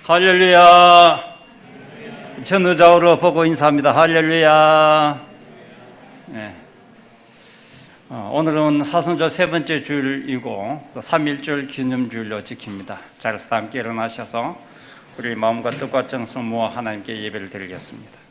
할렐루야. 전의자우로 보고 인사합니다. 할렐루야. 네. 오늘은 사순절 세 번째 주일이고 3.1절 기념주일로 지킵니다. 자리에서 함께 일어나셔서 우리 마음과 뜻과 정성 모아 하나님께 예배를 드리겠습니다.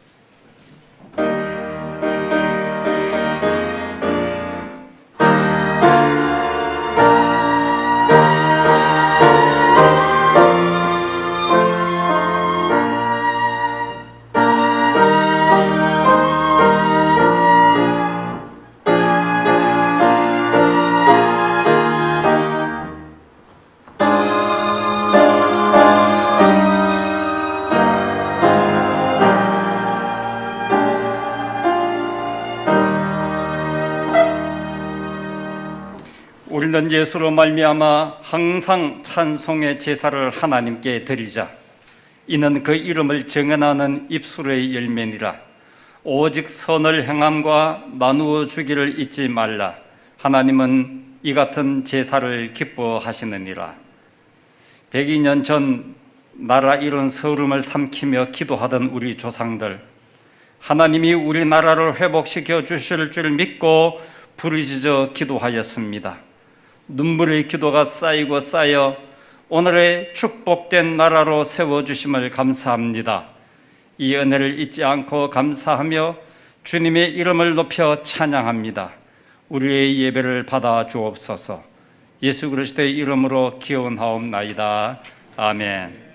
우리는 예수로 말미암아 항상 찬송의 제사를 하나님께 드리자. 이는 그 이름을 정언하는 입술의 열매니라. 오직 선을 행함과 나누어 주기를 잊지 말라. 하나님은 이 같은 제사를 기뻐하시느니라. 102년 전 나라 이룬 서름을 삼키며 기도하던 우리 조상들, 하나님이 우리나라를 회복시켜 주실 줄 믿고 부르짖어 기도하였습니다. 눈물의 기도가 쌓이고 쌓여 오늘의 축복된 나라로 세워주심을 감사합니다. 이 은혜를 잊지 않고 감사하며 주님의 이름을 높여 찬양합니다. 우리의 예배를 받아 주옵소서. 예수 그리스도의 이름으로 기원하옵나이다. 아멘.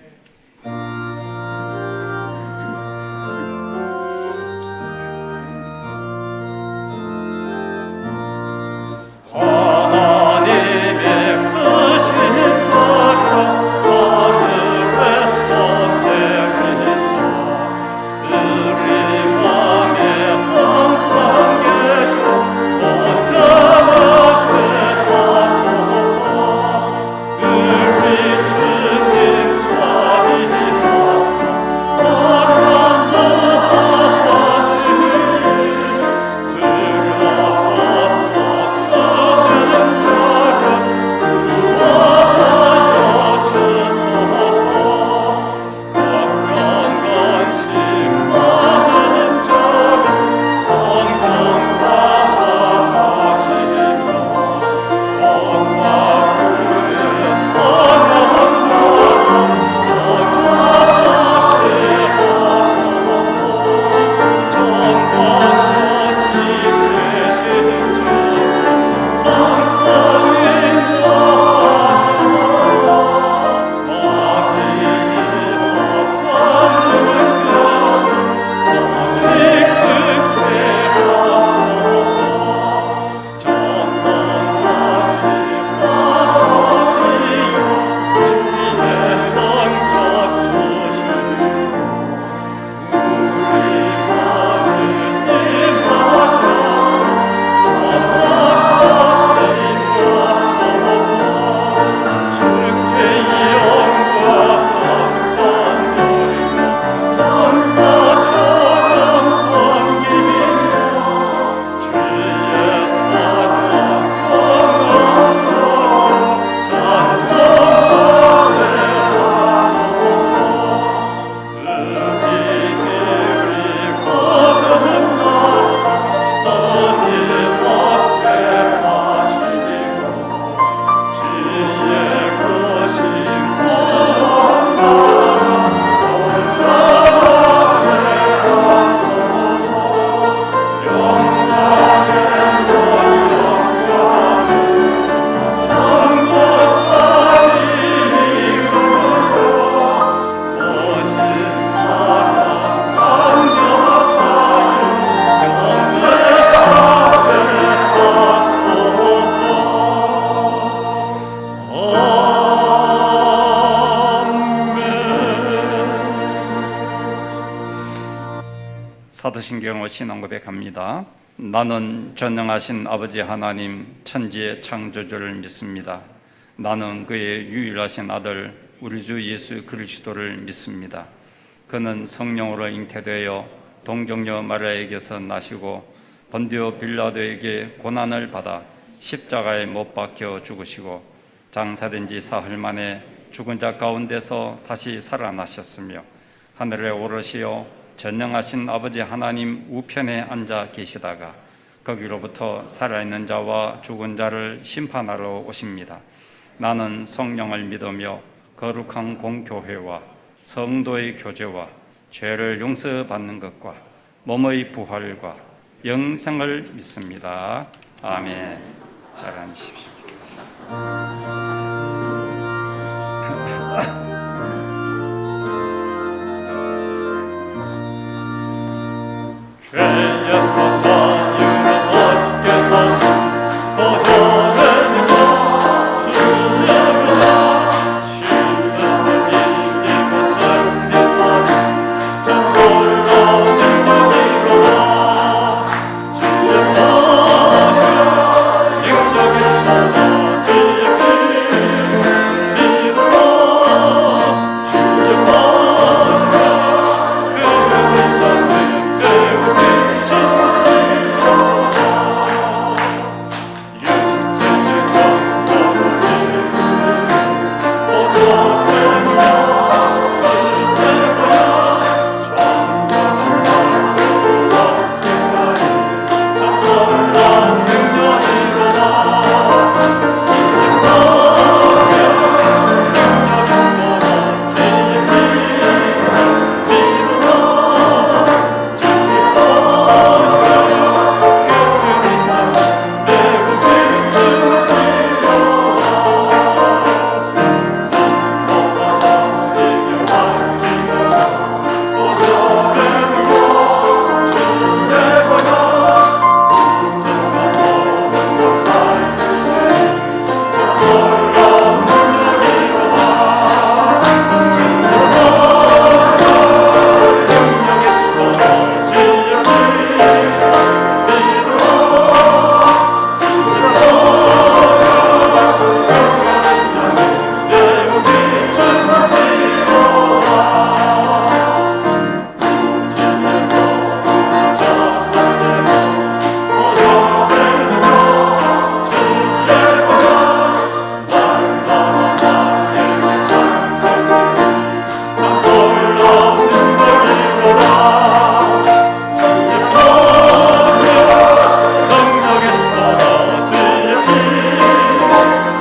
사도신경으로 신앙 고백합니다. 나는 전능하신 아버지 하나님 천지의 창조주를 믿습니다. 나는 그의 유일하신 아들 우리 주 예수 그리스도를 믿습니다. 그는 성령으로 잉태되어 동정녀 마리아에게서 나시고 본디오 빌라도에게 고난을 받아 십자가에 못 박혀 죽으시고 장사된 지 사흘 만에 죽은 자 가운데서 다시 살아나셨으며 하늘에 오르시어 전능하신 아버지 하나님 우편에 앉아 계시다가 거기로부터 살아있는 자와 죽은 자를 심판하러 오십니다. 나는 성령을 믿으며 거룩한 공교회와 성도의 교제와 죄를 용서받는 것과 몸의 부활과 영생을 믿습니다. 아멘. 잘 앉으십시오. 죄에서 자유를 얻게 하는 보혈의 능력 주님이라. 신령을 이기고 승리하는 저 놀라운 능력이로다. 주의 보혈 능력이 나와 뒤에 믿어라.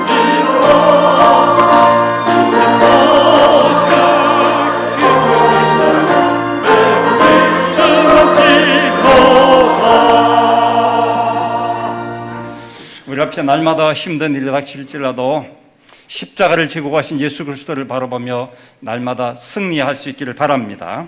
주의 보혈 그 능력을 배우게 앞에 날마다 힘든 일이 닥칠지라도 십자가를 지고 가신 예수 그리스도를 바라보며 날마다 승리할 수 있기를 바랍니다.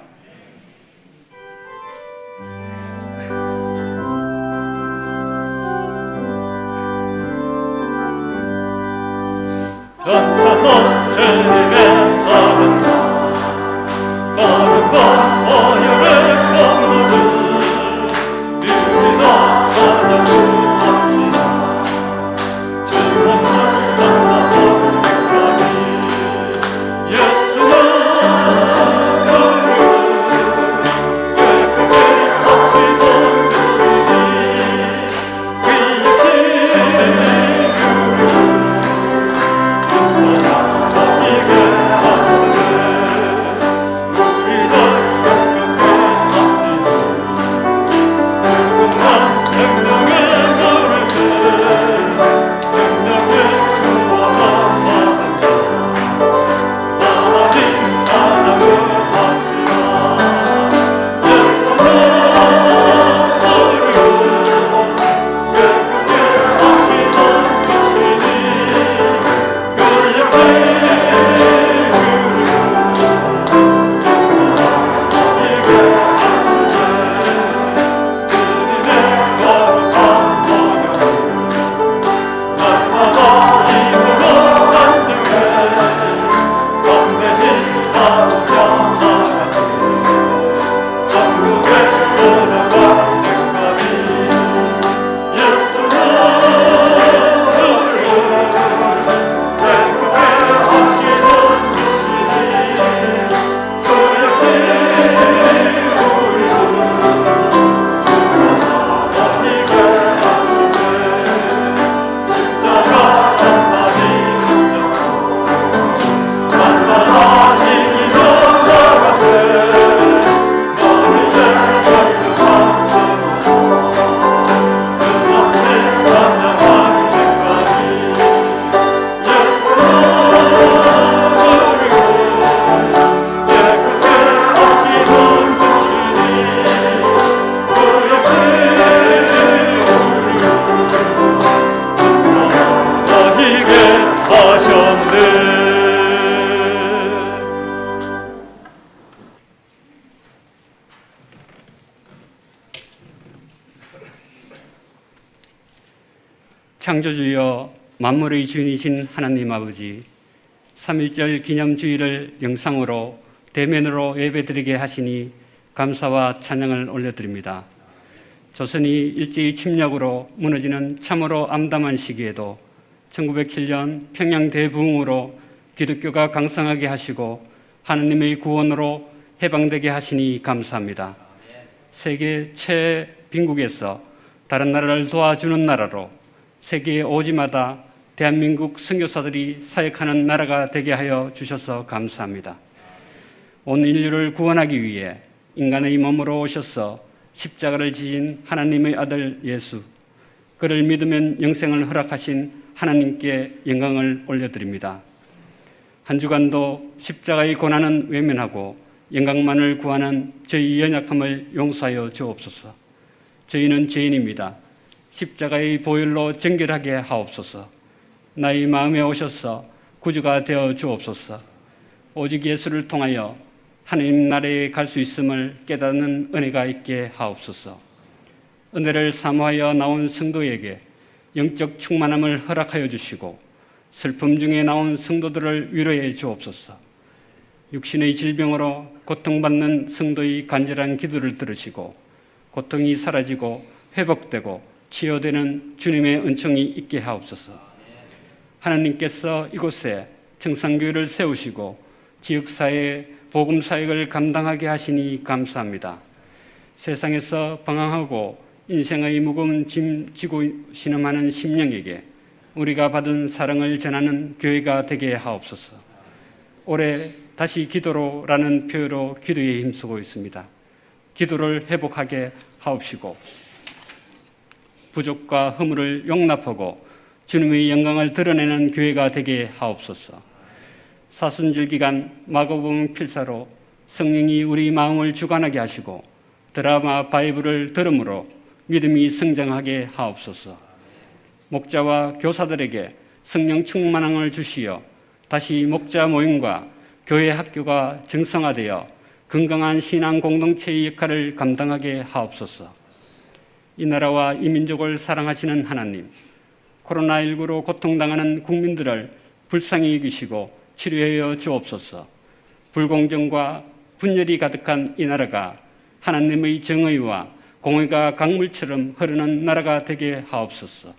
변천한 주님의 사랑 거룩한 보혈의 강물을 우리가 찬양을 창조주여 만물의 주인이신 하나님 아버지, 3.1절 기념주일을 영상으로 대면으로 예배드리게 하시니 감사와 찬양을 올려드립니다. 조선이 일제의 침략으로 무너지는 참으로 암담한 시기에도 1907년 평양 대부흥으로 기독교가 강성하게 하시고 하느님의 구원으로 해방되게 하시니 감사합니다. 세계 최빈국에서 다른 나라를 도와주는 나라로 세계 오지마다 대한민국 선교사들이 사역하는 나라가 되게 하여 주셔서 감사합니다. 온 인류를 구원하기 위해 인간의 몸으로 오셔서 십자가를 지신 하나님의 아들 예수, 그를 믿으면 영생을 허락하신 하나님께 영광을 올려드립니다. 한 주간도 십자가의 고난은 외면하고 영광만을 구하는 저희 연약함을 용서하여 주옵소서. 저희는 죄인입니다. 십자가의 보혈로 정결하게 하옵소서. 나의 마음에 오셔서 구주가 되어 주옵소서. 오직 예수를 통하여 하나님 나라에 갈 수 있음을 깨닫는 은혜가 있게 하옵소서. 은혜를 사모하여 나온 성도에게 영적 충만함을 허락하여 주시고 슬픔 중에 나온 성도들을 위로해 주옵소서. 육신의 질병으로 고통받는 성도의 간절한 기도를 들으시고 고통이 사라지고 회복되고 치유되는 주님의 은총이 있게 하옵소서. 하나님께서 이곳에 청산교회를 세우시고 지역사회에 복음사역을 감당하게 하시니 감사합니다. 세상에서 방황하고 인생의 무거운 짐 지고 신음하는 심령에게 우리가 받은 사랑을 전하는 교회가 되게 하옵소서. 올해 다시 기도로라는 표현으로 기도에 힘쓰고 있습니다. 기도를 회복하게 하옵시고 부족과 허물을 용납하고 주님의 영광을 드러내는 교회가 되게 하옵소서. 사순절 기간 마가복음 필사로 성령이 우리 마음을 주관하게 하시고 드라마 바이블을 들음으로 믿음이 성장하게 하옵소서. 목자와 교사들에게 성령 충만함을 주시어 다시 목자 모임과 교회 학교가 정상화되어 건강한 신앙 공동체의 역할을 감당하게 하옵소서. 이 나라와 이 민족을 사랑하시는 하나님, 코로나19로 고통당하는 국민들을 불쌍히 여기시고 치료하여 주옵소서. 불공정과 분열이 가득한 이 나라가 하나님의 정의와 공의가 강물처럼 흐르는 나라가 되게 하옵소서.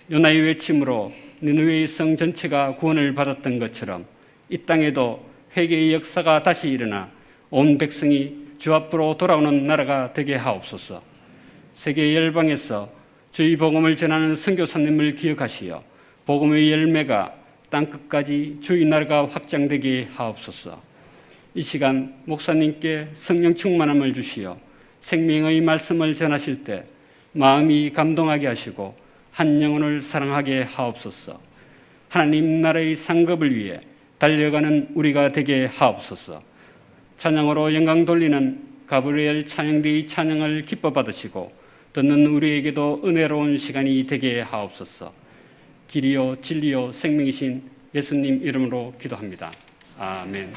요나의 외침으로 니느웨의 성 전체가 구원을 받았던 것처럼 이 땅에도 회개의 역사가 다시 일어나 온 백성이 주 앞으로 돌아오는 나라가 되게 하옵소서. 세계 열방에서 주의 복음을 전하는 선교사님을 기억하시어 복음의 열매가 땅끝까지 주의 나라가 확장되게 하옵소서. 이 시간 목사님께 성령 충만함을 주시어 생명의 말씀을 전하실 때 마음이 감동하게 하시고 한 영혼을 사랑하게 하옵소서. 하나님 나라의 상급을 위해 달려가는 우리가 되게 하옵소서. 찬양으로 영광 돌리는 가브리엘 찬양대의 찬양을 기뻐 받으시고 듣는 우리에게도 은혜로운 시간이 되게 하옵소서. 길이요 진리요 생명이신 예수님 이름으로 기도합니다. 아멘.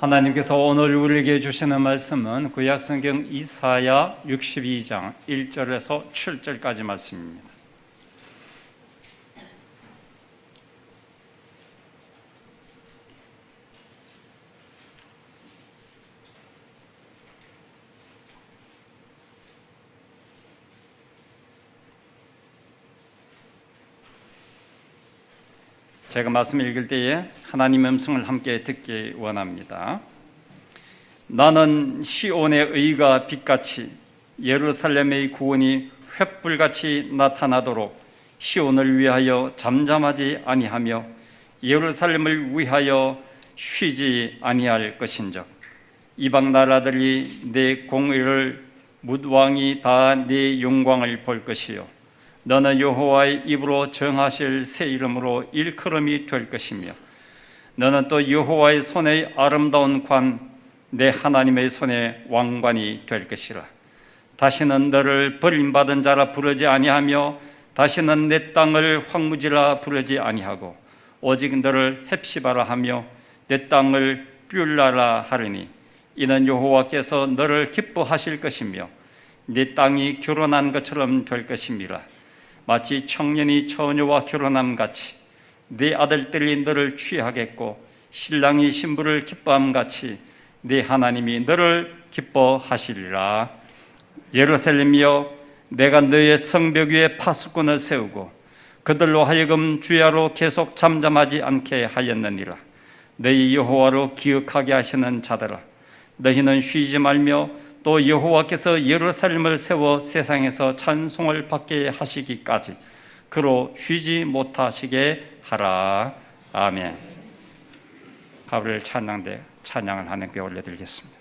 하나님께서 오늘 우리에게 주시는 말씀은 구약성경 이사야 62장 1절에서 7절까지 말씀입니다. 제가 말씀 읽을 때에 하나님의 음성을 함께 듣기 원합니다. 나는 시온의 의가 빛같이 예루살렘의 구원이 횃불같이 나타나도록 시온을 위하여 잠잠하지 아니하며 예루살렘을 위하여 쉬지 아니할 것인즉 이방 나라들이 내 공의를 묻왕이 다 네 영광을 볼 것이요 너는 여호와의 입으로 정하실 새 이름으로 일컬음이 될 것이며 너는 또 여호와의 손의 아름다운 관 내 하나님의 손의 왕관이 될 것이라. 다시는 너를 버림받은 자라 부르지 아니하며 다시는 내 땅을 황무지라 부르지 아니하고 오직 너를 헵시바라 하며 내 땅을 뷸라라 하리니 이는 여호와께서 너를 기뻐하실 것이며 네 땅이 결혼한 것처럼 될 것임이라. 마치 청년이 처녀와 결혼함 같이 네 아들들이 너를 취하겠고 신랑이 신부를 기뻐함 같이 네 하나님이 너를 기뻐하시리라. 예루살렘이여 내가 너의 성벽 위에 파수꾼을 세우고 그들로 하여금 주야로 계속 잠잠하지 않게 하였느니라. 너희 여호와로 기억하게 하시는 자들아 너희는 쉬지 말며 또 여호와께서 예루살렘을 세워 세상에서 찬송을 받게 하시기까지 그로 쉬지 못하시게 하라. 아멘. 가브리엘 찬양대 찬양을 하나님께 올려드리겠습니다.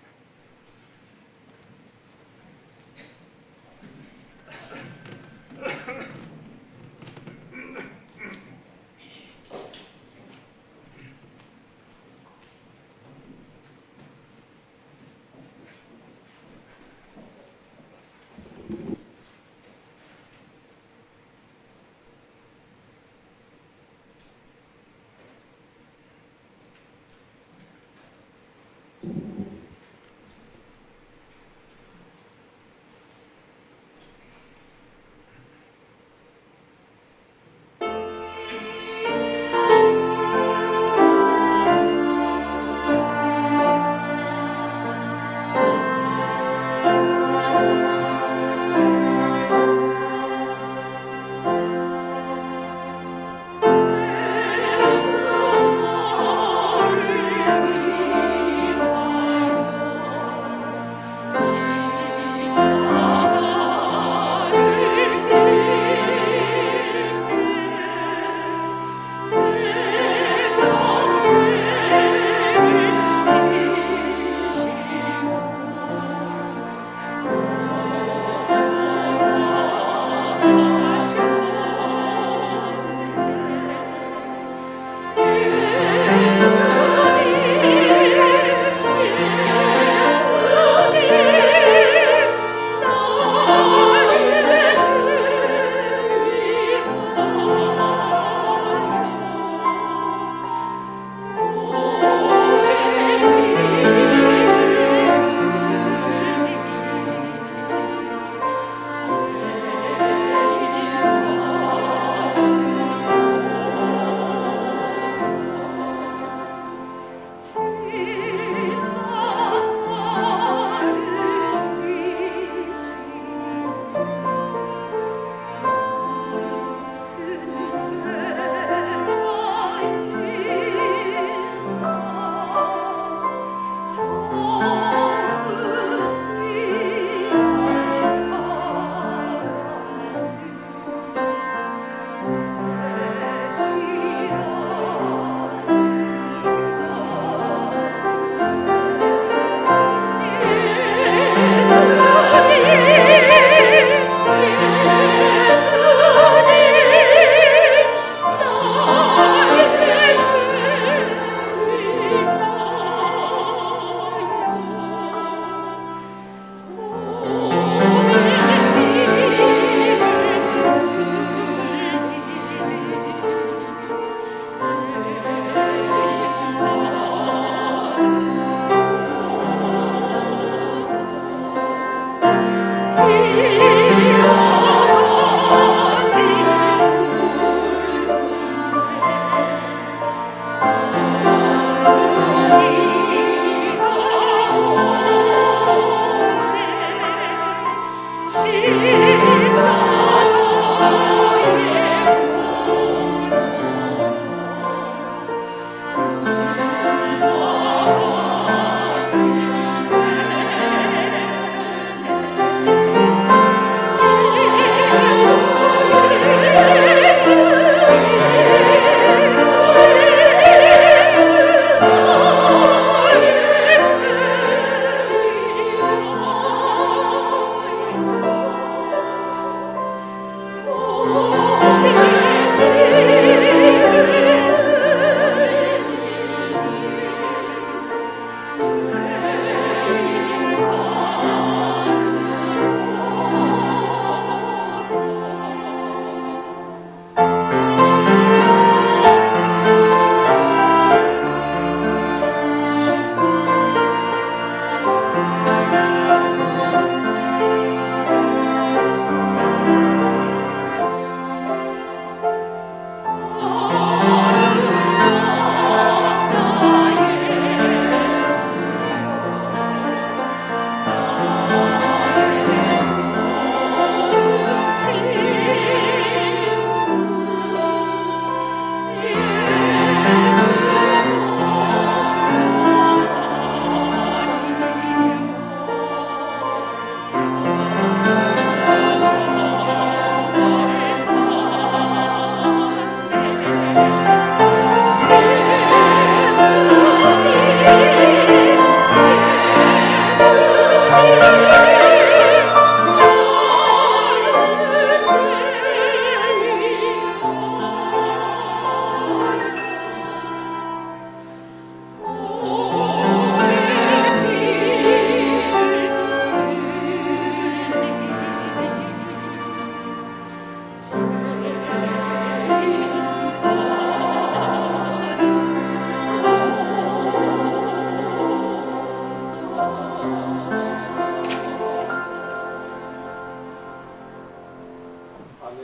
나의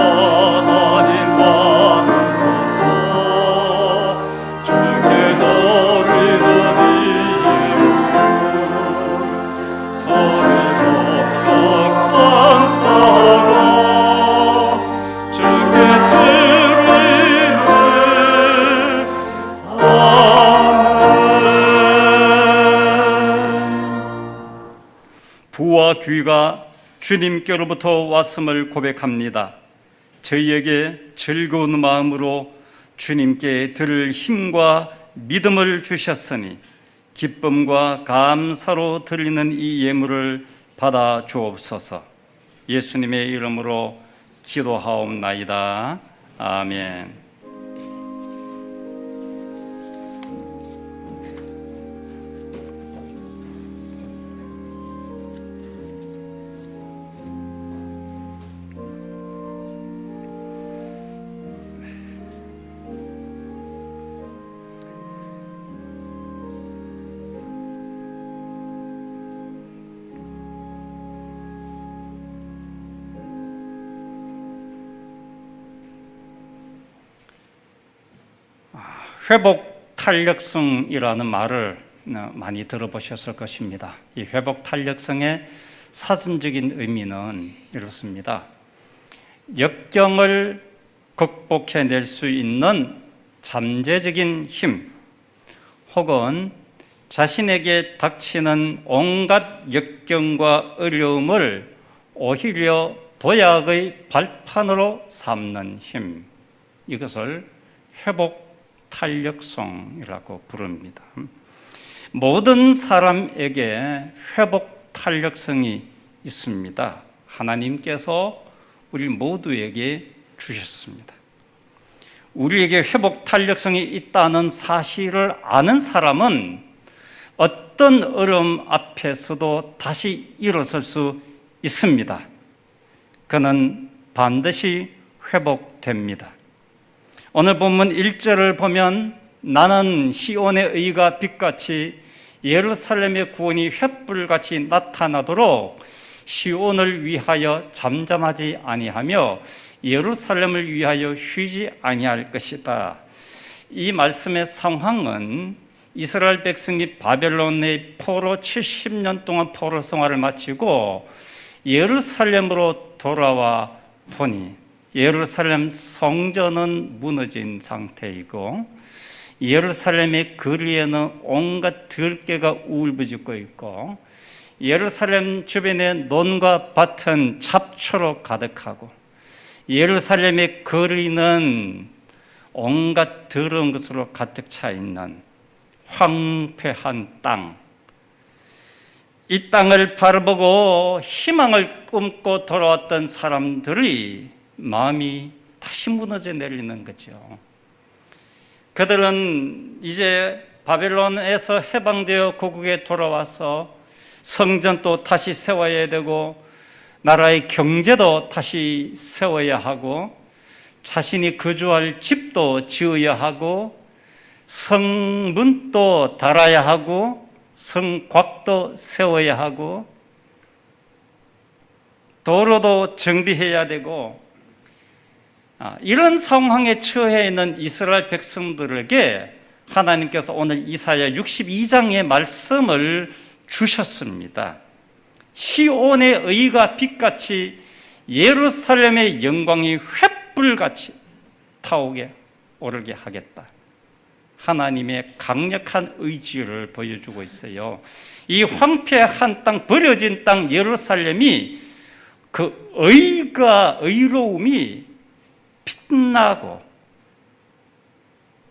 하나님 받으소서. 주께 드리는 이름으로 소리 높여 감사하라. 주께 드리네. 아멘. 부와 귀가 주님께로부터 왔음을 고백합니다. 저희에게 즐거운 마음으로 주님께 들을 힘과 믿음을 주셨으니 기쁨과 감사로 드리는 이 예물을 받아 주옵소서. 예수님의 이름으로 기도하옵나이다. 아멘. 회복 탄력성이라는 말을 많이 들어보셨을 것입니다. 이 회복 탄력성의 사전적인 의미는 이렇습니다. 역경을 극복해낼 수 있는 잠재적인 힘, 혹은 자신에게 닥치는 온갖 역경과 어려움을 오히려 도약의 발판으로 삼는 힘, 이것을 회복 탄력성이라고 부릅니다. 모든 사람에게 회복 탄력성이 있습니다. 하나님께서 우리 모두에게 주셨습니다. 우리에게 회복 탄력성이 있다는 사실을 아는 사람은 어떤 어려움 앞에서도 다시 일어설 수 있습니다. 그는 반드시 회복됩니다. 오늘 본문 1절을 보면 나는 시온의 의가 빛같이 예루살렘의 구원이 횃불같이 나타나도록 시온을 위하여 잠잠하지 아니하며 예루살렘을 위하여 쉬지 아니할 것이다. 이 말씀의 상황은 이스라엘 백성이 바벨론의 포로 70년 동안 포로 생활을 마치고 예루살렘으로 돌아와 보니 예루살렘 성전은 무너진 상태이고 예루살렘의 거리에는 온갖 들개가 울부짖고 있고 예루살렘 주변의 논과 밭은 잡초로 가득하고 예루살렘의 거리는 온갖 더러운 것으로 가득 차 있는 황폐한 땅, 이 땅을 바라보고 희망을 꿈고 돌아왔던 사람들이 마음이 다시 무너져 내리는 거죠. 그들은 이제 바벨론에서 해방되어 고국에 돌아와서 성전도 다시 세워야 되고 나라의 경제도 다시 세워야 하고 자신이 거주할 집도 지어야 하고 성문도 달아야 하고 성곽도 세워야 하고 도로도 정비해야 되고 이런 상황에 처해 있는 이스라엘 백성들에게 하나님께서 오늘 이사야 62장의 말씀을 주셨습니다. 시온의 의가 빛같이 예루살렘의 영광이 횃불같이 타오게 오르게 하겠다. 하나님의 강력한 의지를 보여주고 있어요. 이 황폐한 땅, 버려진 땅 예루살렘이 그 의로움이 빛나고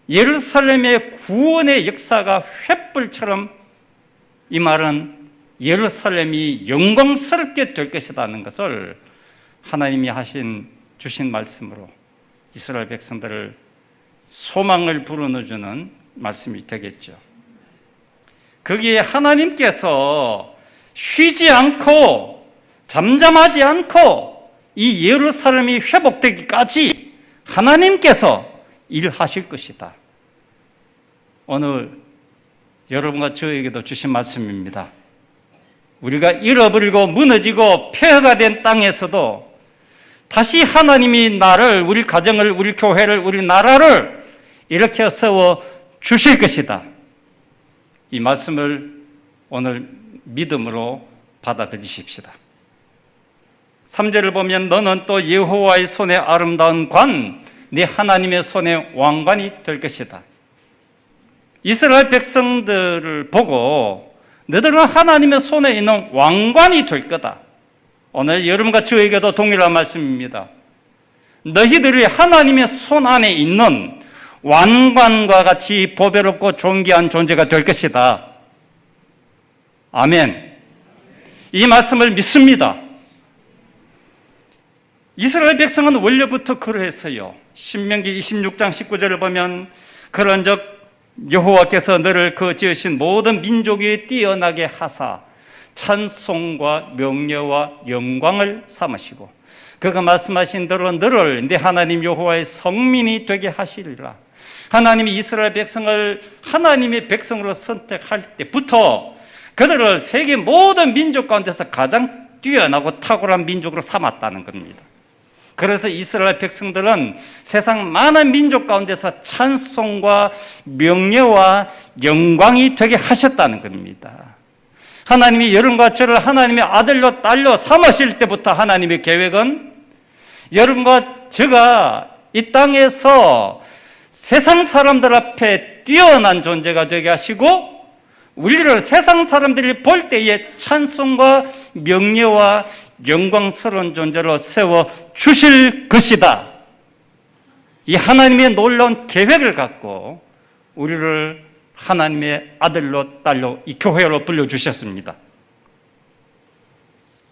예루살렘의 구원의 역사가 횃불처럼, 이 말은 예루살렘이 영광스럽게 될 것이라는 것을 하나님이 주신 말씀으로 이스라엘 백성들을 소망을 불어넣어주는 말씀이 되겠죠. 거기에 하나님께서 쉬지 않고 잠잠하지 않고 이 예루살렘이 회복되기까지 하나님께서 일하실 것이다. 오늘 여러분과 저에게도 주신 말씀입니다. 우리가 잃어버리고 무너지고 폐허가 된 땅에서도 다시 하나님이 나를, 우리 가정을, 우리 교회를, 우리 나라를 일으켜 세워 주실 것이다. 이 말씀을 오늘 믿음으로 받아들이십시다. 3절을 보면 너는 또 여호와의 손에 아름다운 관, 네 하나님의 손에 왕관이 될 것이다. 이스라엘 백성들을 보고 너희들은 하나님의 손에 있는 왕관이 될 거다. 오늘 여러분과 저에게도 동일한 말씀입니다. 너희들이 하나님의 손 안에 있는 왕관과 같이 보배롭고 존귀한 존재가 될 것이다. 아멘. 이 말씀을 믿습니다. 이스라엘 백성은 원래부터 그러했어요. 신명기 26장 19절을 보면 그런즉 여호와께서 너를 그 지으신 모든 민족이 뛰어나게 하사 찬송과 명예와 영광을 삼으시고 그가 말씀하신 대로 너를 내 하나님 여호와의 성민이 되게 하시리라. 하나님이 이스라엘 백성을 하나님의 백성으로 선택할 때부터 그들을 세계 모든 민족 가운데서 가장 뛰어나고 탁월한 민족으로 삼았다는 겁니다. 그래서 이스라엘 백성들은 세상 많은 민족 가운데서 찬송과 명예와 영광이 되게 하셨다는 겁니다. 하나님이 여러분과 저를 하나님의 아들로 딸로 삼으실 때부터 하나님의 계획은 여러분과 저가 이 땅에서 세상 사람들 앞에 뛰어난 존재가 되게 하시고 우리를 세상 사람들이 볼 때에 찬송과 명예와 영광스러운 존재로 세워 주실 것이다. 이 하나님의 놀라운 계획을 갖고 우리를 하나님의 아들로 딸로 이 교회로 불러주셨습니다.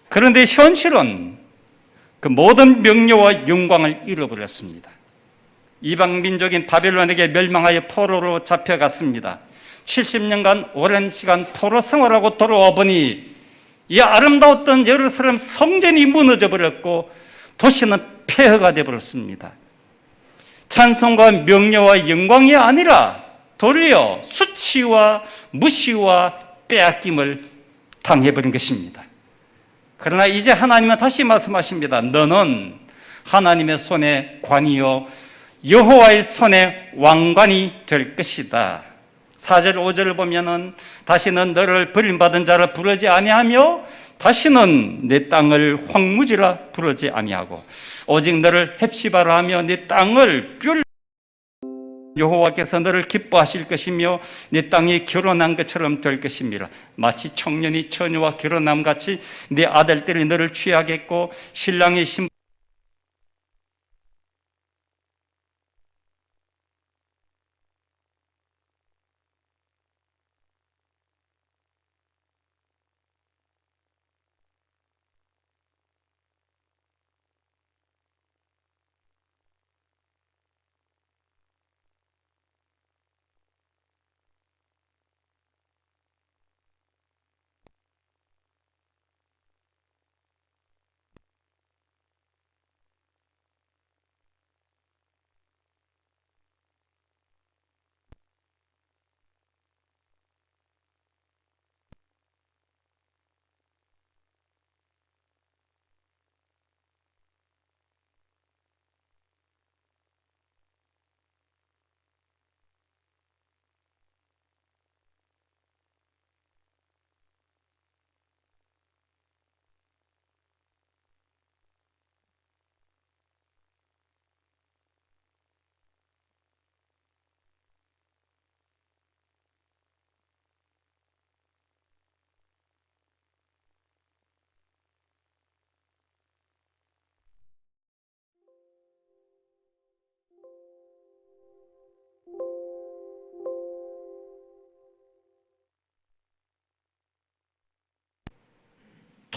그런데 현실은 그 모든 명예와 영광을 잃어버렸습니다. 이방 민족인 바벨론에게 멸망하여 포로로 잡혀갔습니다. 70년간 오랜 시간 포로 생활하고 돌아와 보니 이 아름다웠던 예루살렘 성전이 무너져 버렸고 도시는 폐허가 되어버렸습니다. 찬송과 명예와 영광이 아니라 도리어 수치와 무시와 빼앗김을 당해버린 것입니다. 그러나 이제 하나님은 다시 말씀하십니다. 너는 하나님의 손에 관이요 여호와의 손에 왕관이 될 것이다. 4절 5절을 보면은 다시는 너를 버림받은 자라 부르지 아니하며 다시는 내 땅을 황무지라 부르지 아니하고 오직 너를 헵시바라 하며 내 땅을 귤 여호와께서 너를 기뻐하실 것이며 내 땅이 결혼한 것처럼 될 것입니다. 마치 청년이 처녀와 결혼함 같이 내 아들들이 너를 취하겠고 신랑의 신부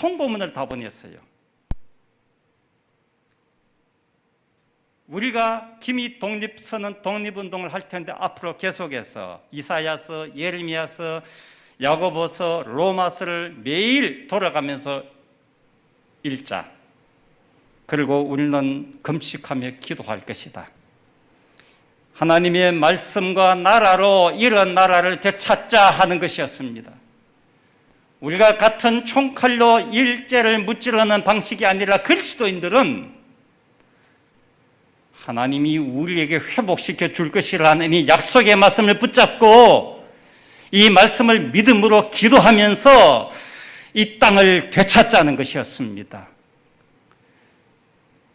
통보문을 다 보냈어요. 우리가 김이 독립선언 독립운동을 할 텐데 앞으로 계속해서 이사야서, 예레미야서, 야고보서, 로마서를 매일 돌아가면서 읽자. 그리고 우리는 금식하며 기도할 것이다. 하나님의 말씀과 나라로 이런 나라를 되찾자 하는 것이었습니다. 우리가 같은 총칼로 일제를 무찌르는 방식이 아니라 그리스도인들은 하나님이 우리에게 회복시켜 줄 것이라는 이 약속의 말씀을 붙잡고 이 말씀을 믿음으로 기도하면서 이 땅을 되찾자는 것이었습니다.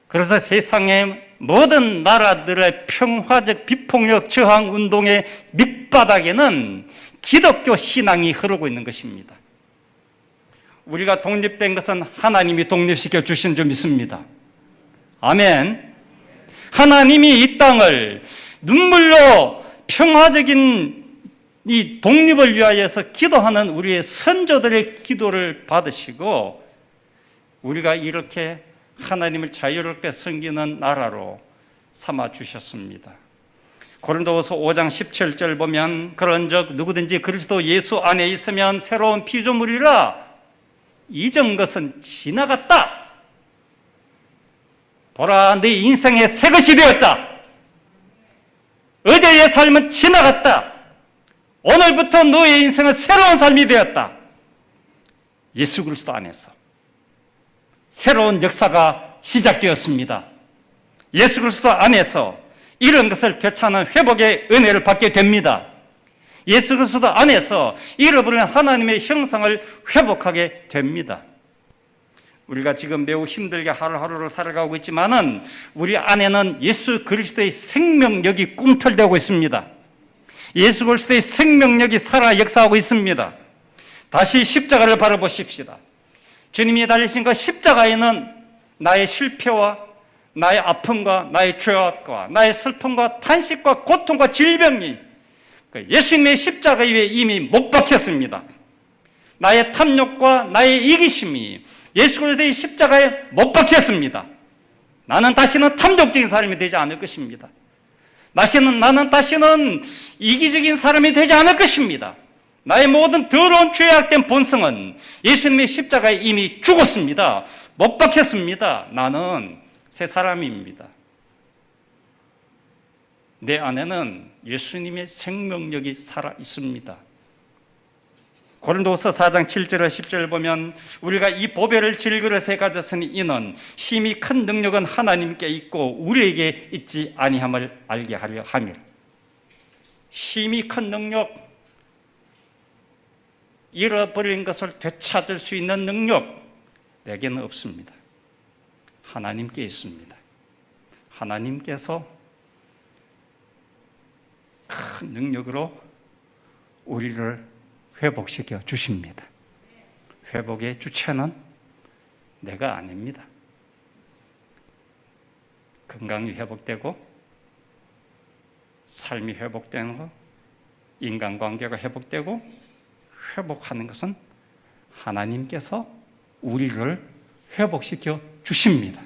그래서 세상의 모든 나라들의 평화적 비폭력 저항 운동의 밑바닥에는 기독교 신앙이 흐르고 있는 것입니다. 우리가 독립된 것은 하나님이 독립시켜 주신 줄 믿습니다. 아멘. 하나님이 이 땅을 눈물로 평화적인 이 독립을 위하여서 기도하는 우리의 선조들의 기도를 받으시고 우리가 이렇게 하나님을 자유롭게 섬기는 나라로 삼아 주셨습니다. 고린도후서 5장 17절 보면 그런즉 누구든지 그리스도 예수 안에 있으면 새로운 피조물이라 이전 것은 지나갔다. 보라, 네 인생에 새 것이 되었다. 어제의 삶은 지나갔다. 오늘부터 너의 인생은 새로운 삶이 되었다. 예수 그리스도 안에서 새로운 역사가 시작되었습니다. 예수 그리스도 안에서 이런 것을 되찾는 회복의 은혜를 받게 됩니다. 예수 그리스도 안에서 잃어버린 하나님의 형상을 회복하게 됩니다. 우리가 지금 매우 힘들게 하루하루를 살아가고 있지만은 우리 안에는 예수 그리스도의 생명력이 꿈틀대고 있습니다. 예수 그리스도의 생명력이 살아 역사하고 있습니다. 다시 십자가를 바라보십시다. 주님이 달리신 그 십자가에는 나의 실패와 나의 아픔과 나의 죄악과 나의 슬픔과 탄식과 고통과 질병이 예수님의 십자가 위에 이미 못 박혔습니다. 나의 탐욕과 나의 이기심이 예수 그리스도의 십자가에 못 박혔습니다. 나는 다시는 탐욕적인 사람이 되지 않을 것입니다. 나는 다시는 이기적인 사람이 되지 않을 것입니다. 나의 모든 더러운 죄악된 본성은 예수님의 십자가에 이미 죽었습니다. 못 박혔습니다. 나는 새 사람입니다. 내 안에는 예수님의 생명력이 살아 있습니다. 고린도후서 4장 7절 10절 보면 우리가 이 보배를 질그릇에 가졌으니 이는 힘이 큰 능력은 하나님께 있고 우리에게 있지 아니함을 알게 하려 함이라. 힘이 큰 능력, 잃어버린 것을 되찾을 수 있는 능력 내게는 없습니다. 하나님께 있습니다. 하나님께서 큰 능력으로 우리를 회복시켜 주십니다. 회복의 주체는 내가 아닙니다. 건강이 회복되고 삶이 회복되고 인간관계가 회복되고 회복하는 것은 하나님께서 우리를 회복시켜 주십니다.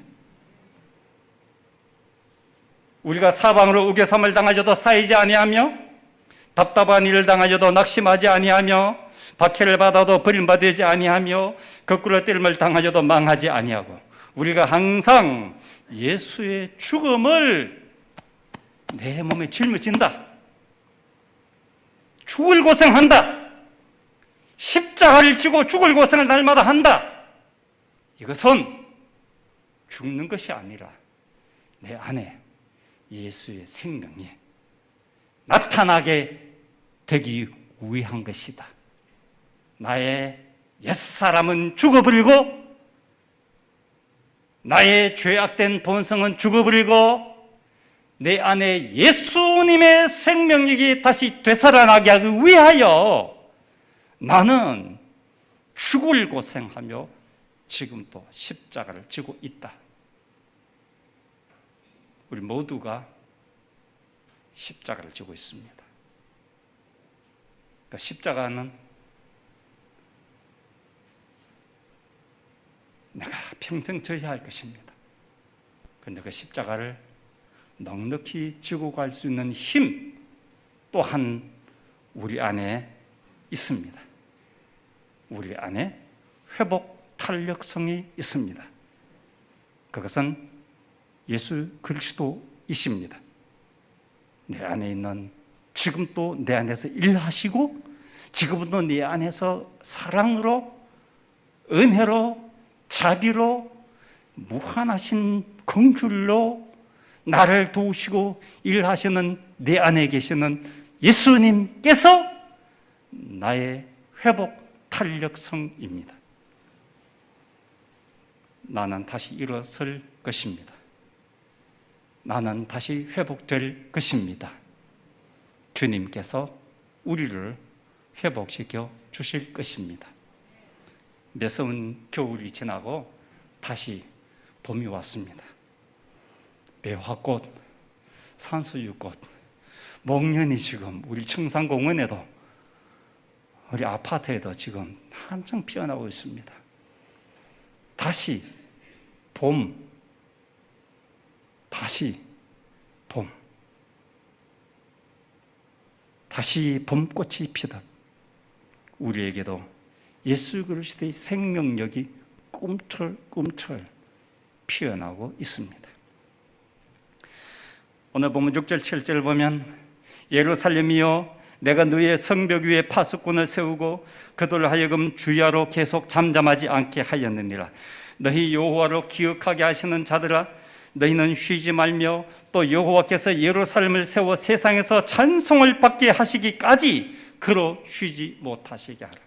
우리가 사방으로 우겨삼을 당하여도 쌓이지 아니하며 답답한 일을 당하여도 낙심하지 아니하며 박해를 받아도 버림받지 아니하며 거꾸로 때림을 당하여도 망하지 아니하고 우리가 항상 예수의 죽음을 내 몸에 짊어진다. 죽을 고생한다. 십자가를 지고 죽을 고생을 날마다 한다. 이것은 죽는 것이 아니라 내 안에 예수의 생명이 나타나게 되기 위한 것이다. 나의 옛사람은 죽어버리고 나의 죄악된 본성은 죽어버리고 내 안에 예수님의 생명력이 다시 되살아나게 하기 위하여 나는 죽을 고생하며 지금도 십자가를 지고 있다. 우리 모두가 십자가를 지고 있습니다. 그러니까 십자가는 내가 평생 져야 할 것입니다. 그런데 그 십자가를 넉넉히 지고 갈 수 있는 힘 또한 우리 안에 있습니다. 우리 안에 회복 탄력성이 있습니다. 그것은 예수 그리스도이십니다. 내 안에 있는, 지금 또 내 안에서 일하시고 지금도 내 안에서 사랑으로, 은혜로, 자비로, 무한하신 긍휼로 나를 도우시고 일하시는 내 안에 계시는 예수님께서 나의 회복 탄력성입니다. 나는 다시 일어설 것입니다. 나는 다시 회복될 것입니다. 주님께서 우리를 회복시켜 주실 것입니다. 매서운 겨울이 지나고 다시 봄이 왔습니다. 매화꽃, 산수유꽃, 목련이 지금 우리 청산공원에도, 우리 아파트에도 지금 한창 피어나고 있습니다. 다시 봄, 다시 봄, 다시 봄꽃이 피듯 우리에게도 예수 그리스도의 생명력이 꿈틀꿈틀 피어나고 있습니다. 오늘 보면 6절 7절을 보면 예루살렘이여 내가 너의 성벽 위에 파수꾼을 세우고 그들을 하여금 주야로 계속 잠잠하지 않게 하였느니라. 너희 여호와로 기억하게 하시는 자들아 너희는 쉬지 말며 또 여호와께서 예루살렘을 세워 세상에서 찬송을 받게 하시기까지 그로 쉬지 못하시게 하라.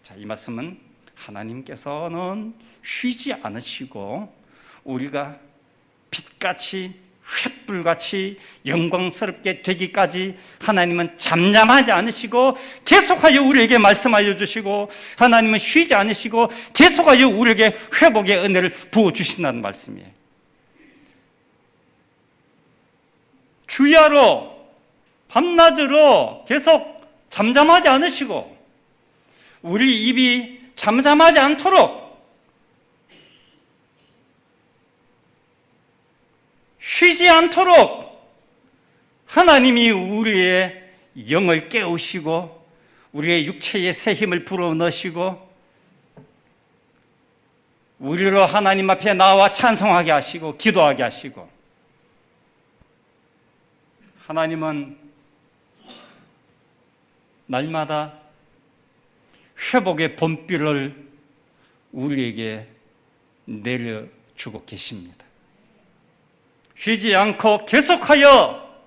자, 이 말씀은 하나님께서는 쉬지 않으시고 우리가 빛같이 횃불같이 영광스럽게 되기까지 하나님은 잠잠하지 않으시고 계속하여 우리에게 말씀하여 주시고, 하나님은 쉬지 않으시고 계속하여 우리에게 회복의 은혜를 부어주신다는 말씀이에요. 주야로 밤낮으로 계속 잠잠하지 않으시고 우리 입이 잠잠하지 않도록 쉬지 않도록 하나님이 우리의 영을 깨우시고 우리의 육체에 새 힘을 불어넣으시고 우리로 하나님 앞에 나와 찬송하게 하시고 기도하게 하시고, 하나님은 날마다 회복의 봄비를 우리에게 내려주고 계십니다. 쉬지 않고 계속하여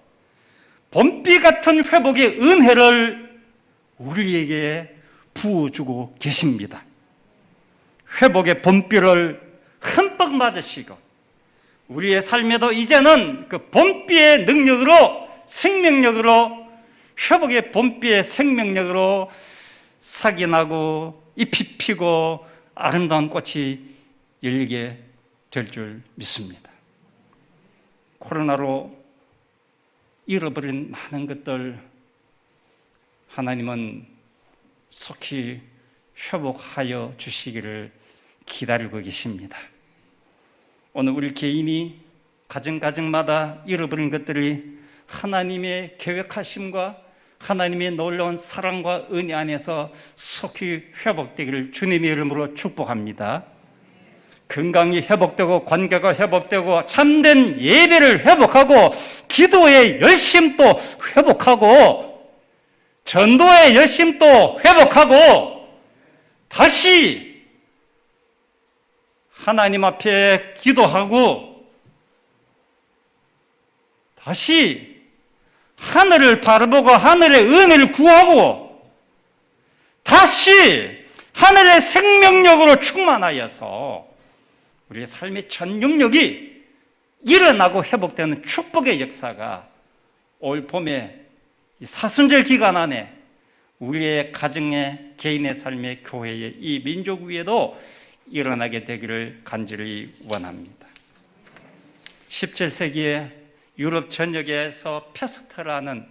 봄비 같은 회복의 은혜를 우리에게 부어주고 계십니다. 회복의 봄비를 흠뻑 맞으시고 우리의 삶에도 이제는 그 봄비의 능력으로, 생명력으로, 회복의 봄비의 생명력으로 싹이 나고 잎이 피고 아름다운 꽃이 열리게 될 줄 믿습니다. 코로나로 잃어버린 많은 것들 하나님은 속히 회복하여 주시기를 기다리고 계십니다. 오늘 우리 개인이 가정마다 잃어버린 것들이 하나님의 계획하심과 하나님의 놀라운 사랑과 은혜 안에서 속히 회복되기를 주님의 이름으로 축복합니다. 건강이 회복되고 관계가 회복되고 참된 예배를 회복하고 기도의 열심도 회복하고 전도의 열심도 회복하고 다시 하나님 앞에 기도하고 다시 하늘을 바라보고 하늘의 은혜를 구하고 다시 하늘의 생명력으로 충만하여서 우리의 삶의 전능력이 일어나고 회복되는 축복의 역사가 올 봄에 사순절 기간 안에 우리의 가정의, 개인의 삶의, 교회의, 이 민족 위에도 일어나게 되기를 간절히 원합니다. 17세기에 유럽 전역에서 페스트라는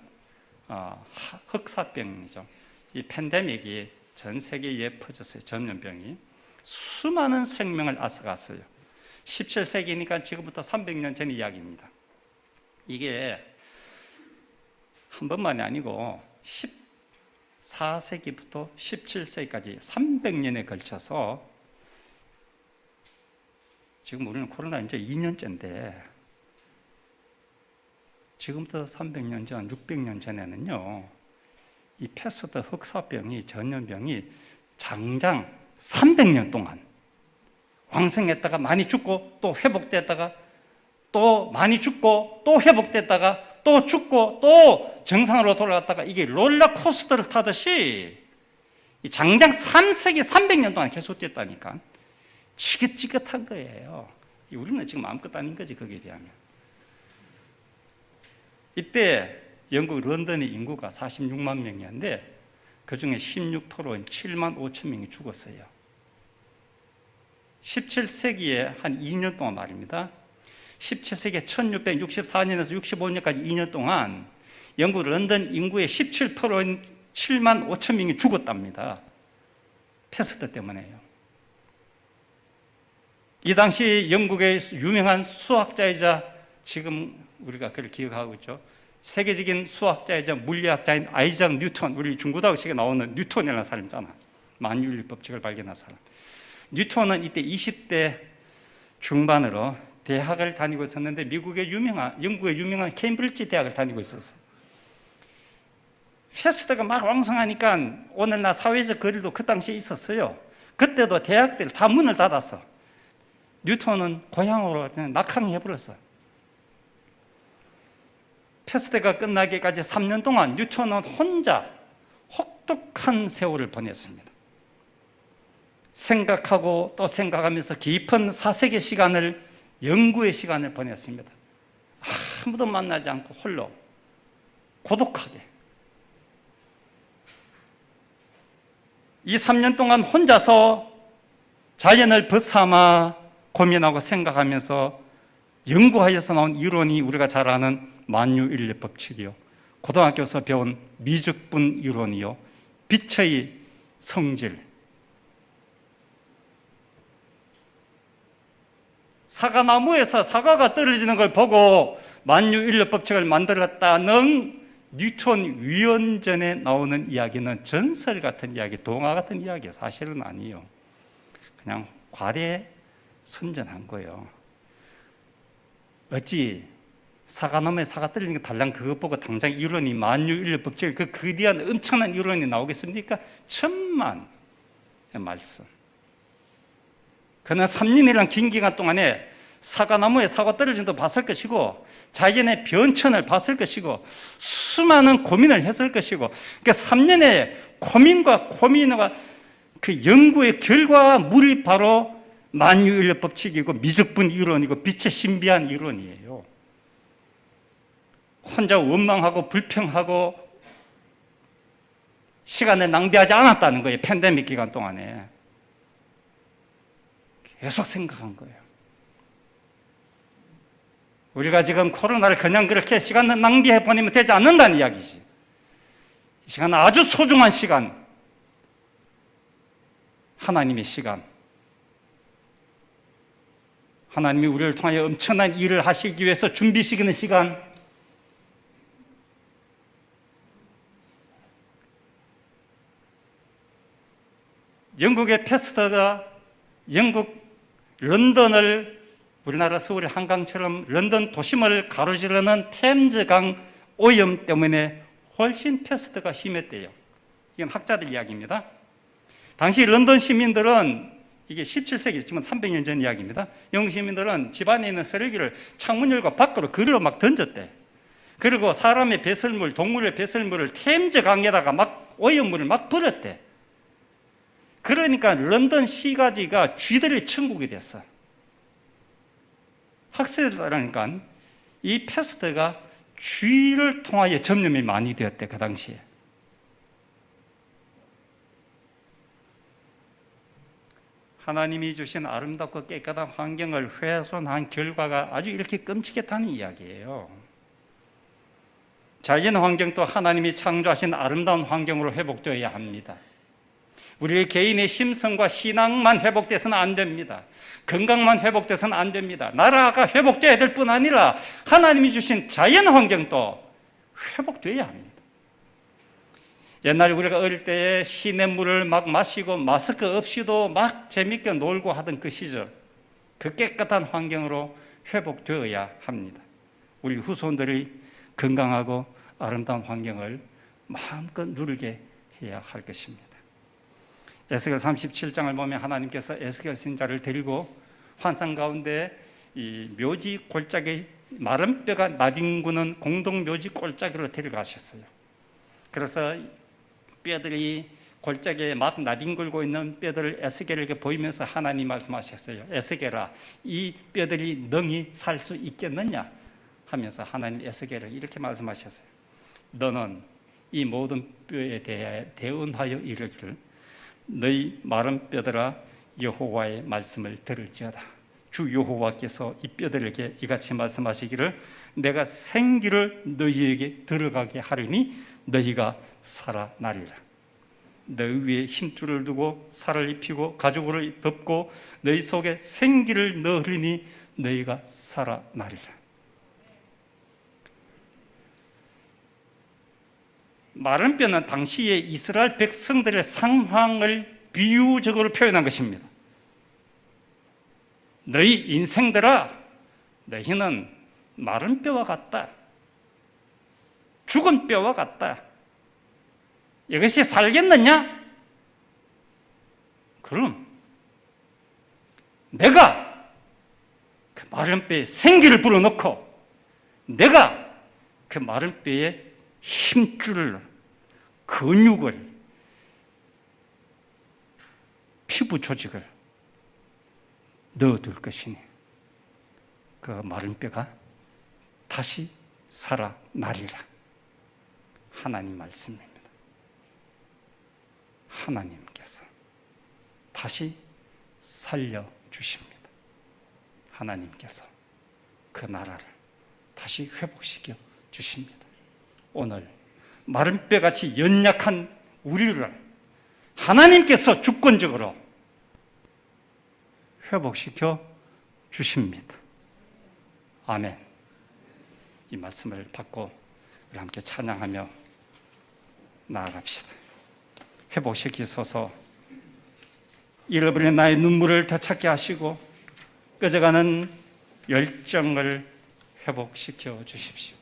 흑사병이죠. 이 팬데믹이 전 세계에 퍼졌어요. 전염병이. 수많은 생명을 앗아갔어요. 17세기니까 지금부터 300년 전 이야기입니다. 이게 한 번만이 아니고 4세기부터 17세기까지 300년에 걸쳐서, 지금 우리는 코로나 이제 2년째인데, 지금부터 300년 전, 600년 전에는요, 이 패스트 흑사병이, 전염병이 장장 300년 동안 왕성했다가 많이 죽고 또 회복됐다가 또 많이 죽고 또 회복됐다가 또 죽고 또 정상으로 돌아갔다가 이게 롤러코스터를 타듯이 이 장장 3세기 300년 동안 계속됐다니까. 지긋지긋한 거예요. 우리는 지금 아무것도 아닌 거지, 거기에 비하면. 이때 영국 런던의 인구가 46만 명이었는데 그 중에 16%인 7만 5천 명이 죽었어요. 17세기에 한 2년 동안 말입니다. 17세기 1664년에서 65년까지 2년 동안 영국 런던 인구의 17%인 7만 5천 명이 죽었답니다. 패스트 때문에요. 이 당시 영국의 유명한 수학자이자, 지금 우리가 그를 기억하고 있죠, 세계적인 수학자이자 물리학자인 아이작 뉴턴, 우리 중고등학교 책에 나오는 뉴턴이라는 사람이잖아. 만유인류 법칙을 발견한 사람. 뉴턴은 이때 20대 중반으로 대학을 다니고 있었는데 영국의 유명한 케임브리지 대학을 다니고 있었어요. 패스트가 막 왕성하니까 오늘날 사회적 거리도 그 당시에 있었어요. 그때도 대학들 다 문을 닫았어. 뉴턴은 고향으로 그냥 낙항해버렸어. 패스트가 끝나기까지 3년 동안 뉴턴은 혼자 혹독한 세월을 보냈습니다. 생각하고 또 생각하면서 깊은 사색의 시간을, 연구의 시간을 보냈습니다. 아무도 만나지 않고 홀로 고독하게. 이 3년 동안 혼자서 자연을 벗삼아 고민하고 생각하면서 연구하여서 나온 이론이 우리가 잘 아는 만유인류 법칙이요, 고등학교에서 배운 미적분 이론이요, 빛의 성질, 사과나무에서 사과가 떨어지는 걸 보고 만유인류 법칙을 만들었다는 뉴턴 위원전에 나오는 이야기는 전설 같은 이야기, 동화 같은 이야기, 사실은 아니에요. 그냥 과대 선전한 거예요. 어찌 사과나무에 사과 떨어지는 게 달랑 그것 보고 당장 이론이, 만유인류 법칙, 그 거대한 엄청난 이론이 나오겠습니까? 천만의 말씀. 그러나 3년이란 긴 기간 동안에 사과나무에 사과 떨어진 것도 봤을 것이고, 자연의 변천을 봤을 것이고, 수많은 고민을 했을 것이고, 그러니까 3년의 고민과 그 연구의 결과물이 바로 만유인류 법칙이고 미적분 이론이고 빛의 신비한 이론이에요. 혼자 원망하고 불평하고 시간을 낭비하지 않았다는 거예요. 팬데믹 기간 동안에 계속 생각한 거예요. 우리가 지금 코로나를 그냥 그렇게 시간을 낭비해 보내면 되지 않는다는 이야기지. 이 시간은 아주 소중한 시간, 하나님의 시간, 하나님이 우리를 통하여 엄청난 일을 하시기 위해서 준비시키는 시간, 영국의 패스터가 영국 런던을, 우리나라 서울의 한강처럼 런던 도심을 가로지르는 템즈강 오염 때문에 훨씬 패스트가 심했대요. 이건 학자들 이야기입니다. 당시 런던 시민들은, 이게 17세기, 지금 300년 전 이야기입니다. 영국 시민들은 집안에 있는 쓰레기를 창문 열고 밖으로 그리로 막 던졌대. 그리고 사람의 배설물, 동물의 배설물을 템즈강에다가 막 오염물을 막 버렸대. 그러니까 런던 시가지가 쥐들의 천국이 됐어. 학설이라니까 이 패스트가 쥐를 통하여 전염이 많이 되었대, 그 당시에. 하나님이 주신 아름답고 깨끗한 환경을 훼손한 결과가 아주 이렇게 끔찍했다는 이야기예요. 자연 환경도 하나님이 창조하신 아름다운 환경으로 회복되어야 합니다. 우리 개인의 심성과 신앙만 회복돼서는 안 됩니다. 건강만 회복돼서는 안 됩니다. 나라가 회복돼야 될 뿐 아니라 하나님이 주신 자연 환경도 회복돼야 합니다. 옛날에 우리가 어릴 때에 시냇물을 막 마시고 마스크 없이도 막 재밌게 놀고 하던 그 시절, 그 깨끗한 환경으로 회복되어야 합니다. 우리 후손들이 건강하고 아름다운 환경을 마음껏 누리게 해야 할 것입니다. 에스겔 37장을 보면 하나님께서 에스겔 선지자를 데리고 환상 가운데 이 묘지 골짜기 마른 뼈가 나뒹구는 공동 묘지 골짜기로 데려가셨어요. 그래서 뼈들이 골짜기에 막 나뒹굴고 있는 뼈들을 에스겔에게 보이면서 하나님 말씀하셨어요. 에스겔아, 이 뼈들이 능히 살 수 있겠느냐 하면서 하나님 에스겔을 이렇게 말씀하셨어요. 너는 이 모든 뼈에 대해 대언하여 이르기를 너희 마른 뼈들아 여호와의 말씀을 들을지어다. 주 여호와께서 이 뼈들에게 이같이 말씀하시기를 내가 생기를 너희에게 들어가게 하리니 너희가 살아나리라. 너희 위에 힘줄을 두고 살을 입히고 가죽으로 덮고 너희 속에 생기를 넣으리니 너희가 살아나리라. 마른 뼈는 당시의 이스라엘 백성들의 상황을 비유적으로 표현한 것입니다. 너희 인생들아, 너희는 마른 뼈와 같다. 죽은 뼈와 같다. 이것이 살겠느냐? 그럼 내가 그 마른 뼈에 생기를 불어넣고 내가 그 마른 뼈에 힘줄을, 근육을, 피부 조직을 넣어둘 것이니 그 마른 뼈가 다시 살아나리라. 하나님 말씀입니다. 하나님께서 다시 살려주십니다. 하나님께서 그 나라를 다시 회복시켜 주십니다. 오늘 마른 뼈같이 연약한 우리를 하나님께서 주권적으로 회복시켜 주십니다. 아멘. 이 말씀을 받고 우리 함께 찬양하며 나아갑시다. 회복시키소서. 잃어버린 나의 눈물을 되찾게 하시고 꺼져가는 열정을 회복시켜 주십시오.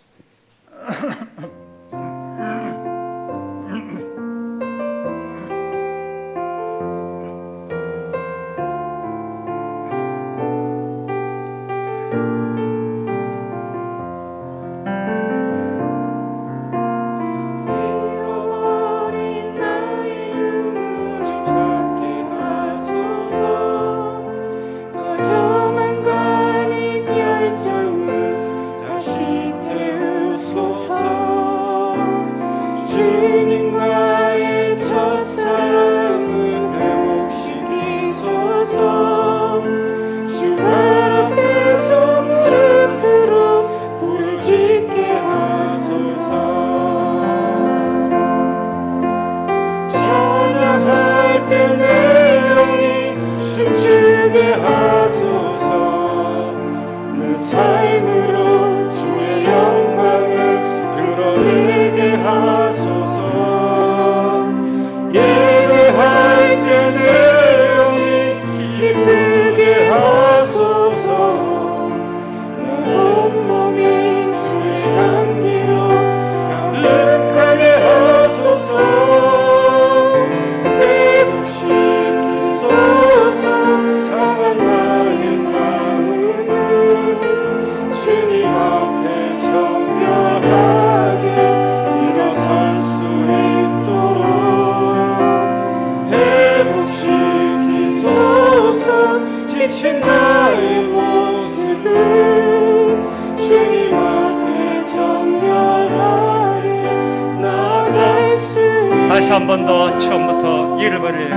다시 한 번 더 처음부터 잃어버린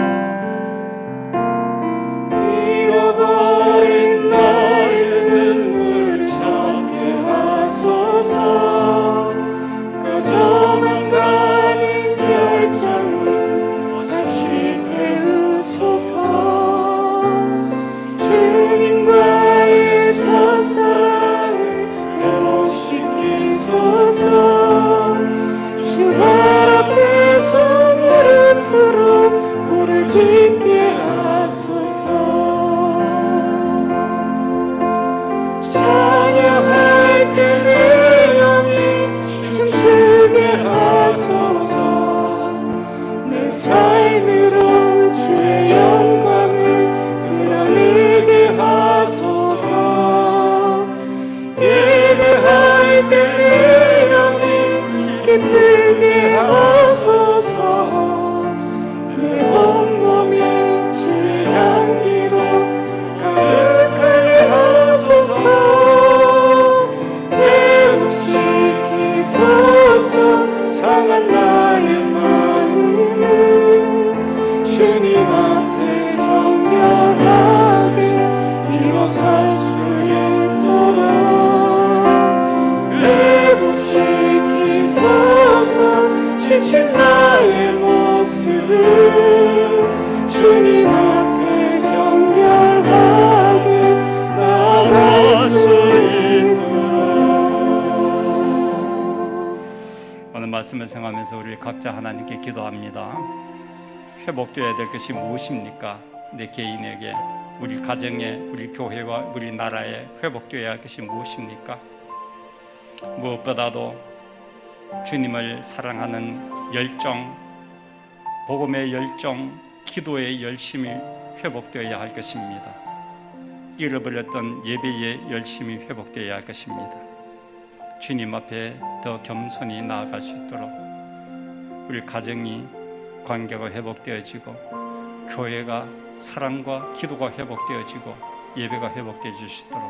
너의 눈물 찾게 하소서. 꺼져만 가는 열정을 다시 태우소서. 주님과의 첫사랑을 회복시키소서. 주 앞에서 앞에 정결하게 나갈 수 있다. 오늘 말씀을 생각하면서 우리 각자 하나님께 기도합니다. 회복되어야 될 것이 무엇입니까? 내 개인에게, 우리 가정에, 우리 교회와 우리 나라에 회복되어야 할 것이 무엇입니까? 무엇보다도 주님을 사랑하는 열정, 복음의 열정, 기도의 열심이 회복되어야 할 것입니다. 잃어버렸던 예배의 열심이 회복되어야 할 것입니다. 주님 앞에 더 겸손히 나아갈 수 있도록 우리 가정이, 관계가 회복되어지고 교회가 사랑과 기도가 회복되어지고 예배가 회복될 수 있도록,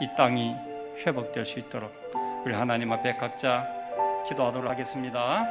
이 땅이 회복될 수 있도록 우리 하나님 앞에 각자 기도하도록 하겠습니다.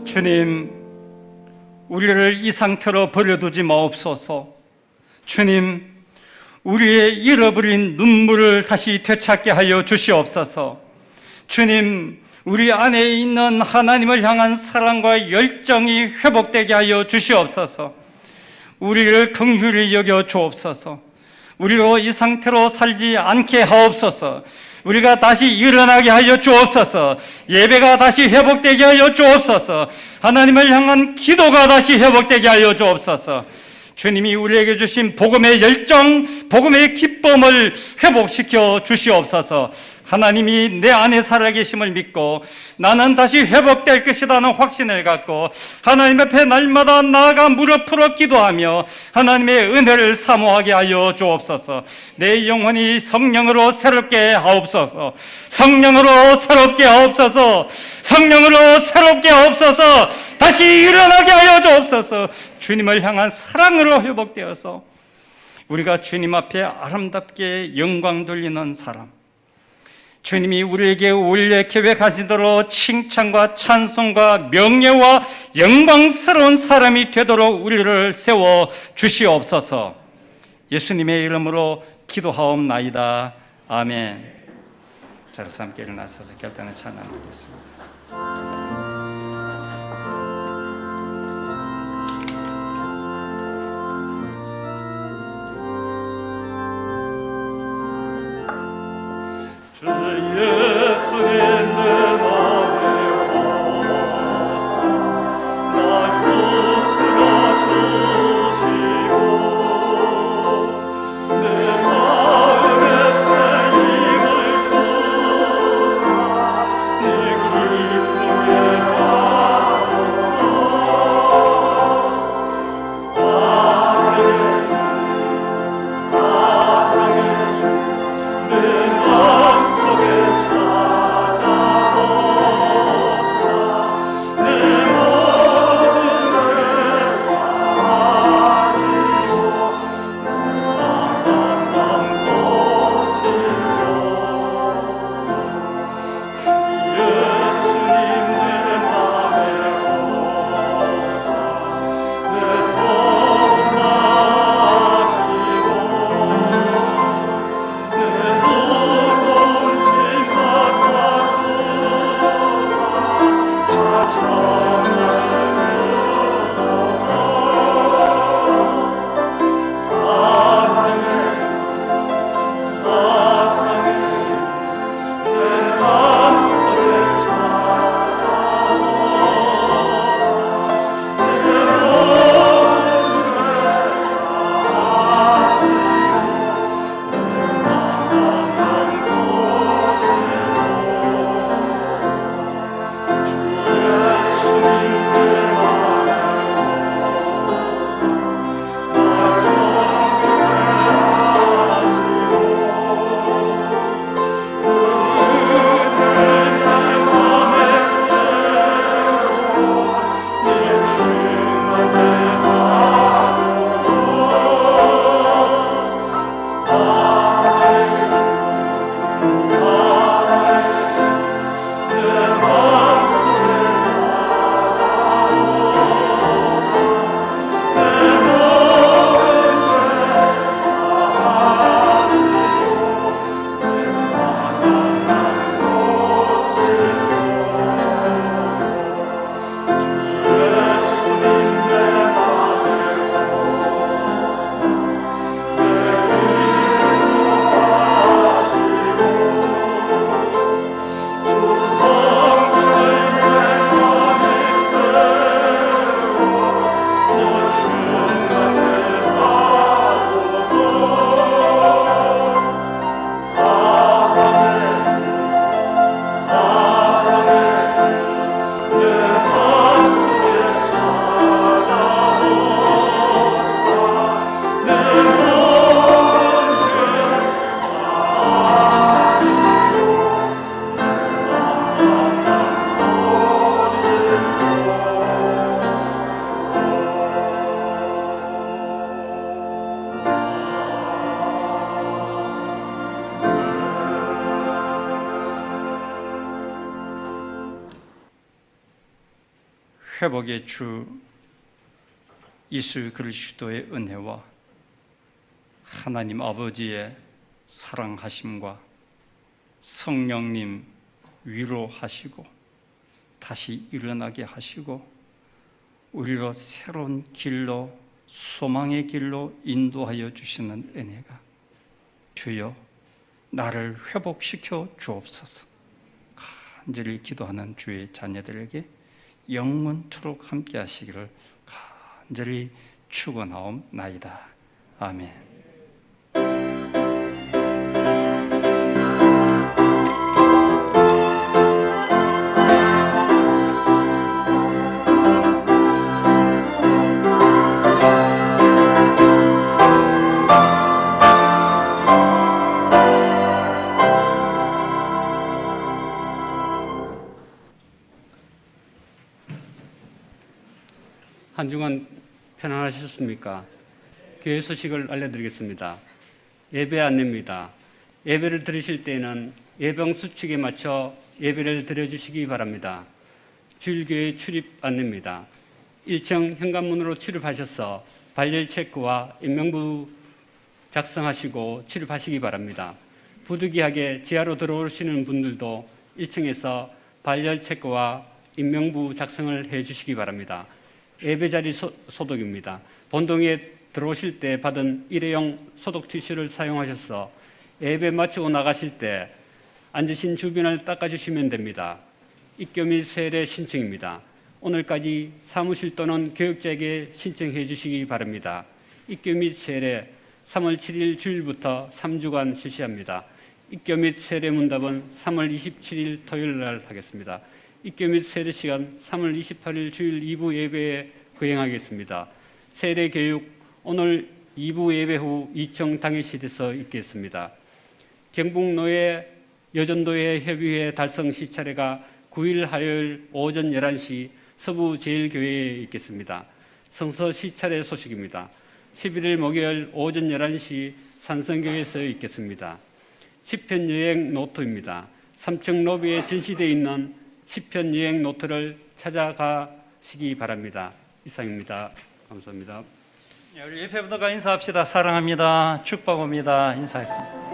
주님, 우리를 이 상태로 버려두지 마옵소서. 주님, 우리의 잃어버린 눈물을 다시 되찾게 하여 주시옵소서. 주님, 우리 안에 있는 하나님을 향한 사랑과 열정이 회복되게 하여 주시옵소서. 우리를 긍휼히 여겨 주옵소서. 우리로 이 상태로 살지 않게 하옵소서. 우리가 다시 일어나게 하여 주옵소서. 예배가 다시 회복되게 하여 주옵소서. 하나님을 향한 기도가 다시 회복되게 하여 주옵소서. 주님이 우리에게 주신 복음의 열정, 복음의 기쁨을 회복시켜 주시옵소서. 하나님이 내 안에 살아계심을 믿고 나는 다시 회복될 것이라는 확신을 갖고 하나님 앞에 날마다 나아가 무릎 풀어 기도하며 하나님의 은혜를 사모하게 하여 주옵소서. 내 영혼이 성령으로 새롭게 하옵소서. 성령으로 새롭게 하옵소서. 성령으로 새롭게 하옵소서. 다시 일어나게 하여 주옵소서. 주님을 향한 사랑으로 회복되어서 우리가 주님 앞에 아름답게 영광 돌리는 사람, 주님이 우리에게 원래 계획하신 대로 칭찬과 찬송과 명예와 영광스러운 사람이 되도록 우리를 세워 주시옵소서. 예수님의 이름으로 기도하옵나이다. 아멘. 자, 함께 일어나셔서 결단을 찬양하겠습니다. 주 예수님 내 맘에 와서 날 붙들어 주시고 내 마음에 새 힘을 주사 늘 기쁘게 하소서. 사랑의 주, 사랑의 주, 내 마음속에 회복의 주 예수 그리스도의 은혜와 하나님 아버지의 사랑하심과 성령님 위로하시고 다시 일어나게 하시고 우리로 새로운 길로 소망의 길로 인도하여 주시는 은혜가 주여 나를 회복시켜 주옵소서. 간절히 기도하는 주의 자녀들에게 영원토록 함께 하시기를 간절히 축원하옵나이다. 아멘. 한 주간 편안하셨습니까? 교회 소식을 알려드리겠습니다. 예배 안내입니다. 예배를 들으실 때는 예병 수칙에 맞춰 예배를 드려주시기 바랍니다. 주일교회 출입 안내입니다. 1층 현관문으로 출입하셔서 발열 체크와 인명부 작성하시고 출입하시기 바랍니다. 부득이하게 지하로 들어오시는 분들도 1층에서 발열 체크와 인명부 작성을 해주시기 바랍니다. 예배자리 소독입니다. 본동에 들어오실 때 받은 일회용 소독 티슈를 사용하셔서 예배 마치고 나가실 때 앉으신 주변을 닦아주시면 됩니다. 입교 및 세례 신청입니다. 오늘까지 사무실 또는 교육자에게 신청해 주시기 바랍니다. 입교 및 세례 3월 7일 주일부터 3주간 실시합니다. 입교 및 세례 문답은 3월 27일 토요일 날 하겠습니다. 입교 및 세례 시간 3월 28일 주일 2부 예배에 거행하겠습니다. 세례 교육 오늘 2부 예배 후 2층 당회실에서 있겠습니다. 경북노예 여전도회 협의회 달성 시차례가 9일 화요일 오전 11시 서부 제일교회에 있겠습니다. 성서 시차례 소식입니다. 11일 목요일 오전 11시 산성교회에서 있겠습니다. 시편 여행 노트입니다. 3층 로비에 전시되어 있는 시편 여행 노트를 찾아가시기 바랍니다. 이상입니다. 감사합니다. 우리 예배부터가 인사합시다. 사랑합니다. 축복합니다. 인사했습니다.